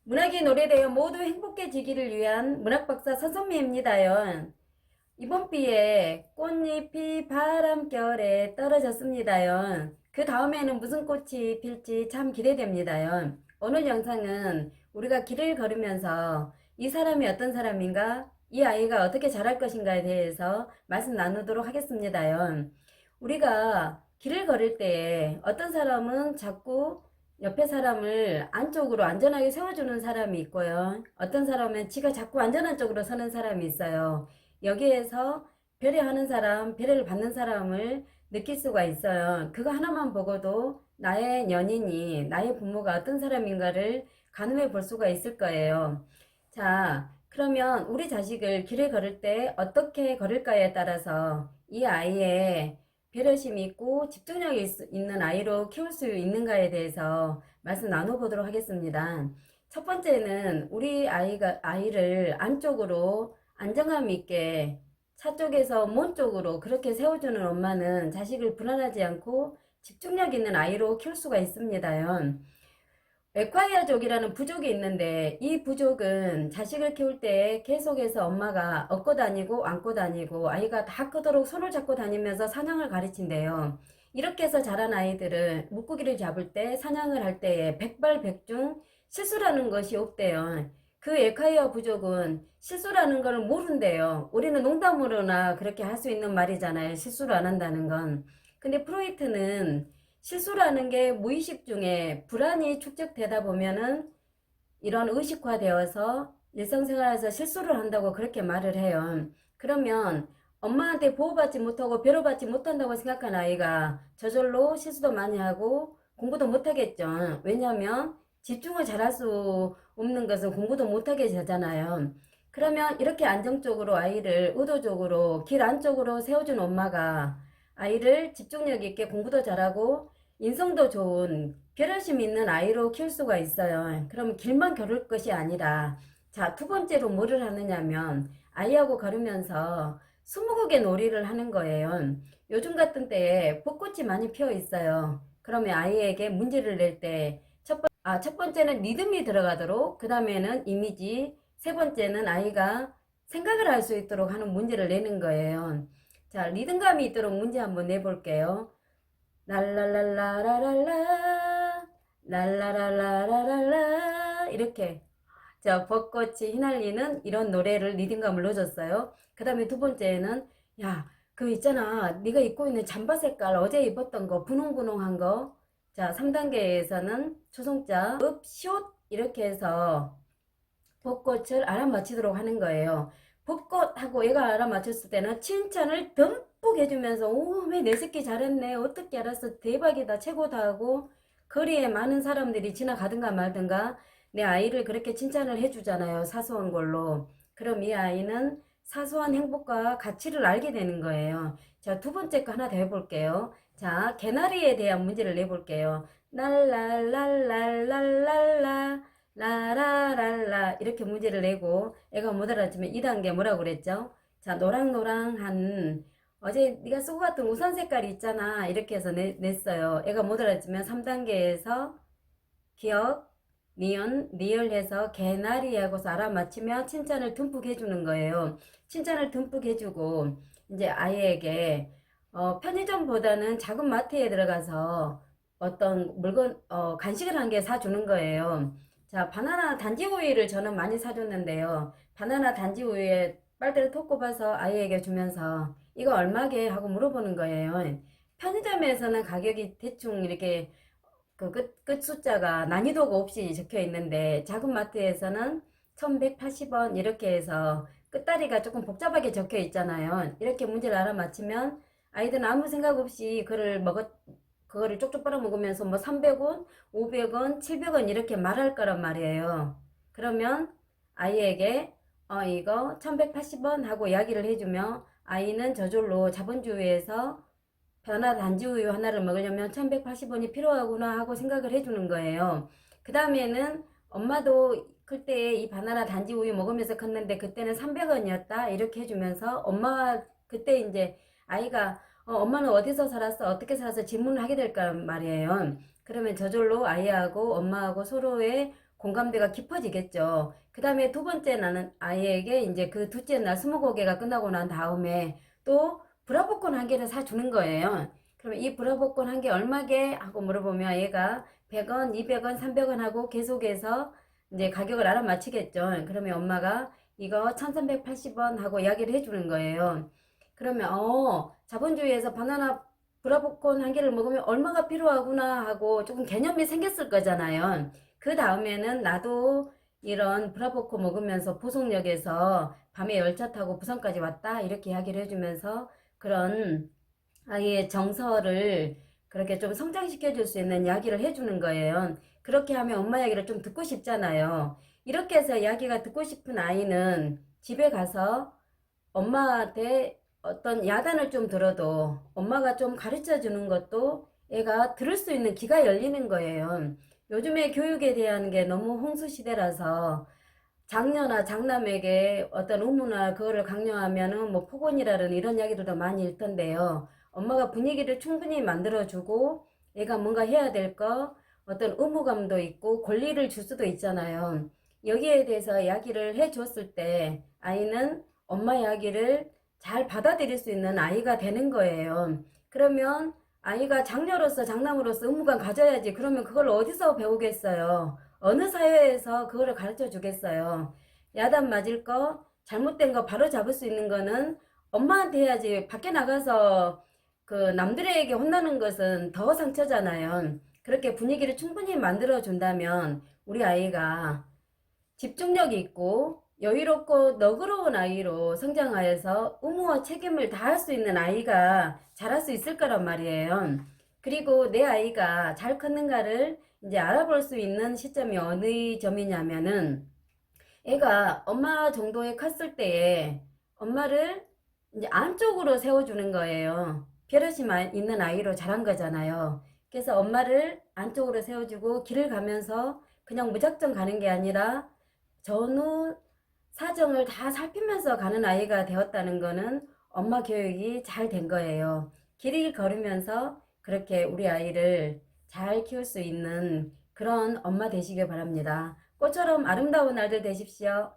문학이 노래되어 모두 행복해지기를 위한 문학박사 서선미입니다요. 이번 비에 꽃잎이 바람결에 떨어졌습니다요. 그 다음에는 무슨 꽃이 필지 참 기대됩니다요. 오늘 영상은 우리가 길을 걸으면서 이 사람이 어떤 사람인가, 이 아이가 어떻게 자랄 것인가에 대해서 말씀 나누도록 하겠습니다요. 우리가 길을 걸을 때에 어떤 사람은 자꾸 옆에 사람을 안쪽으로 안전하게 세워주는 사람이 있고요. 어떤 사람은 지가 자꾸 안전한 쪽으로 서는 사람이 있어요. 여기에서 배려하는 사람, 배려를 받는 사람을 느낄 수가 있어요. 그거 하나만 보고도 나의 연인이, 나의 부모가 어떤 사람인가를 가늠해 볼 수가 있을 거예요. 자, 그러면 우리 자식을 길을 걸을 때 어떻게 걸을까에 따라서 이 아이의 배려심이 있고 집중력이 있는 아이로 키울 수 있는가에 대해서 말씀 나눠보도록 하겠습니다. 첫 번째는 우리 아이를 안쪽으로 안정감 있게 차 쪽에서 몸 쪽으로 그렇게 세워주는 엄마는 자식을 불안하지 않고 집중력 있는 아이로 키울 수가 있습니다요. 에콰이어족이라는 부족이 있는데 이 부족은 자식을 키울 때 계속해서 엄마가 업고 다니고 안고 다니고 아이가 다 크도록 손을 잡고 다니면서 사냥을 가르친대요. 이렇게 해서 자란 아이들은 물고기를 잡을 때 사냥을 할 때에 백발백중 실수라는 것이 없대요. 그 에콰이어 부족은 실수라는 걸 모른대요. 우리는 농담으로나 그렇게 할 수 있는 말이잖아요. 실수를 안 한다는 건. 근데 프로이트는 실수라는 게 무의식 중에 불안이 축적되다 보면은 이런 의식화되어서 일상생활에서 실수를 한다고 그렇게 말을 해요. 그러면 엄마한테 보호받지 못하고 배려받지 못한다고 생각한 아이가 저절로 실수도 많이 하고 공부도 못하겠죠. 왜냐하면 집중을 잘할 수 없는 것은 공부도 못하게 되잖아요. 그러면 이렇게 안정적으로 아이를 의도적으로 길 안쪽으로 세워준 엄마가 아이를 집중력 있게 공부도 잘하고 인성도 좋은 배려심 있는 아이로 키울 수가 있어요. 그럼 길만 걸을 것이 아니라 자, 두 번째로 뭐를 하느냐면 아이하고 걸으면서 스무고개 놀이를 하는 거예요. 요즘 같은 때에 벚꽃이 많이 피어 있어요. 그러면 아이에게 문제를 낼 때 첫 번째는 리듬이 들어가도록, 그 다음에는 이미지, 세 번째는 아이가 생각을 할 수 있도록 하는 문제를 내는 거예요. 자, 리듬감이 있도록 문제 한번 내볼게요. 랄랄랄라라랄라 랄라랄라라랄라 이렇게 자 벚꽃이 휘날리는 이런 노래를 리듬감을 넣어줬어요. 그 다음에 두 번째는 야 그 있잖아 네가 입고 있는 잠바 색깔 어제 입었던 거 분홍분홍한 거. 자 3단계에서는 초성자 읍 시옷 이렇게 해서 벚꽃을 알아맞히도록 하는 거예요. 벚꽃하고 얘가 알아맞혔을 때는 칭찬을 듬뿍 해주면서 왜 내 새끼 잘했네 어떻게 알았어 대박이다 최고다 하고 거리에 많은 사람들이 지나가든가 말든가 내 아이를 그렇게 칭찬을 해주잖아요. 사소한 걸로. 그럼 이 아이는 사소한 행복과 가치를 알게 되는 거예요. 자, 두 번째 거 하나 더 해볼게요. 자, 개나리에 대한 문제를 내볼게요. 랄랄랄랄랄랄라 라라랄라 이렇게 문제를 내고 애가 못 알아듣으면 2단계 뭐라고 그랬죠? 자, 노랑노랑한 어제 네가 쓰고 갔던 우산 색깔이 있잖아 이렇게 해서 냈어요. 애가 못 알아듣으면 3단계에서 기억, 니은, 리을해서 개나리 하고서 알아맞히면 칭찬을 듬뿍 해주는 거예요. 칭찬을 듬뿍 해주고 이제 아이에게 편의점보다는 작은 마트에 들어가서 어떤 물건 간식을 한 개 사주는 거예요. 자, 바나나 단지 우유를 저는 많이 사줬는데요. 바나나 단지 우유에 빨대를 톡 꼽아서 아이에게 주면서 이거 얼마게 하고 물어보는 거예요. 편의점에서는 가격이 대충 이렇게 그 끝 숫자가 난이도가 없이 적혀 있는데 작은 마트에서는 1180원 이렇게 해서 끝다리가 조금 복잡하게 적혀 있잖아요. 이렇게 문제를 알아맞히면 아이들은 아무 생각 없이 그거를 쪽쪽 빨아먹으면서 뭐 300원, 500원, 700원 이렇게 말할 거란 말이에요. 그러면 아이에게 이거 1180원 하고 이야기를 해주면 아이는 저절로 자본주의에서 변화 단지 우유 하나를 먹으려면 1180원이 필요하구나 하고 생각을 해주는 거예요. 그 다음에는 엄마도 클 때 이 바나나 단지 우유 먹으면서 컸는데 그때는 300원이었다 이렇게 해주면서 엄마 그때 이제 아이가 엄마는 어디서 살았어 어떻게 살았어 질문을 하게 될 거란 말이에요. 그러면 저절로 아이하고 엄마하고 서로의 공감대가 깊어지겠죠. 그 다음에 두 번째 나는 아이에게 이제 그 둘째 날 스무고개가 끝나고 난 다음에 또 브라보콘 한 개를 사주는 거예요. 그러면 이 브라보콘 한 개 얼마게? 하고 물어보면 얘가 100원, 200원, 300원 하고 계속해서 이제 가격을 알아맞히겠죠. 그러면 엄마가 이거 1380원 하고 이야기를 해주는 거예요. 그러면 자본주의에서 바나나 브라보콘 한 개를 먹으면 얼마가 필요하구나 하고 조금 개념이 생겼을 거잖아요. 그 다음에는 나도 이런 브라보콘 먹으면서 보성역에서 밤에 열차 타고 부산까지 왔다 이렇게 이야기를 해주면서 그런 아이의 정서를 그렇게 좀 성장시켜 줄 수 있는 이야기를 해주는 거예요. 그렇게 하면 엄마 이야기를 좀 듣고 싶잖아요. 이렇게 해서 이야기가 듣고 싶은 아이는 집에 가서 엄마한테 어떤 야단을 좀 들어도 엄마가 좀 가르쳐 주는 것도 애가 들을 수 있는 귀가 열리는 거예요. 요즘에 교육에 대한 게 너무 홍수 시대라서 장녀나 장남에게 어떤 의무나 그거를 강요하면은 뭐 폭언이라는 이런 이야기들도 많이 있던데요. 엄마가 분위기를 충분히 만들어주고 얘가 뭔가 해야 될 거 어떤 의무감도 있고 권리를 줄 수도 있잖아요. 여기에 대해서 이야기를 해 줬을 때 아이는 엄마 이야기를 잘 받아들일 수 있는 아이가 되는 거예요. 그러면 아이가 장녀로서 장남으로서 의무감 가져야지. 그러면 그걸 어디서 배우겠어요? 어느 사회에서 그거를 가르쳐 주겠어요? 야단 맞을 거, 잘못된 거 바로 잡을 수 있는 거는 엄마한테 해야지. 밖에 나가서 그 남들에게 혼나는 것은 더 상처잖아요. 그렇게 분위기를 충분히 만들어 준다면 우리 아이가 집중력이 있고 여유롭고 너그러운 아이로 성장하여서 의무와 책임을 다할 수 있는 아이가 자랄 수 있을 거란 말이에요. 그리고 내 아이가 잘 컸는가를 이제 알아볼 수 있는 시점이 어느 점이냐면은 애가 엄마 정도에 컸을 때에 엄마를 이제 안쪽으로 세워주는 거예요. 배려심 있는 아이로 자란 거잖아요. 그래서 엄마를 안쪽으로 세워주고 길을 가면서 그냥 무작정 가는 게 아니라 전후 사정을 다 살피면서 가는 아이가 되었다는 거는 엄마 교육이 잘 된 거예요. 길을 걸으면서 그렇게 우리 아이를 잘 키울 수 있는 그런 엄마 되시길 바랍니다. 꽃처럼 아름다운 날들 되십시오.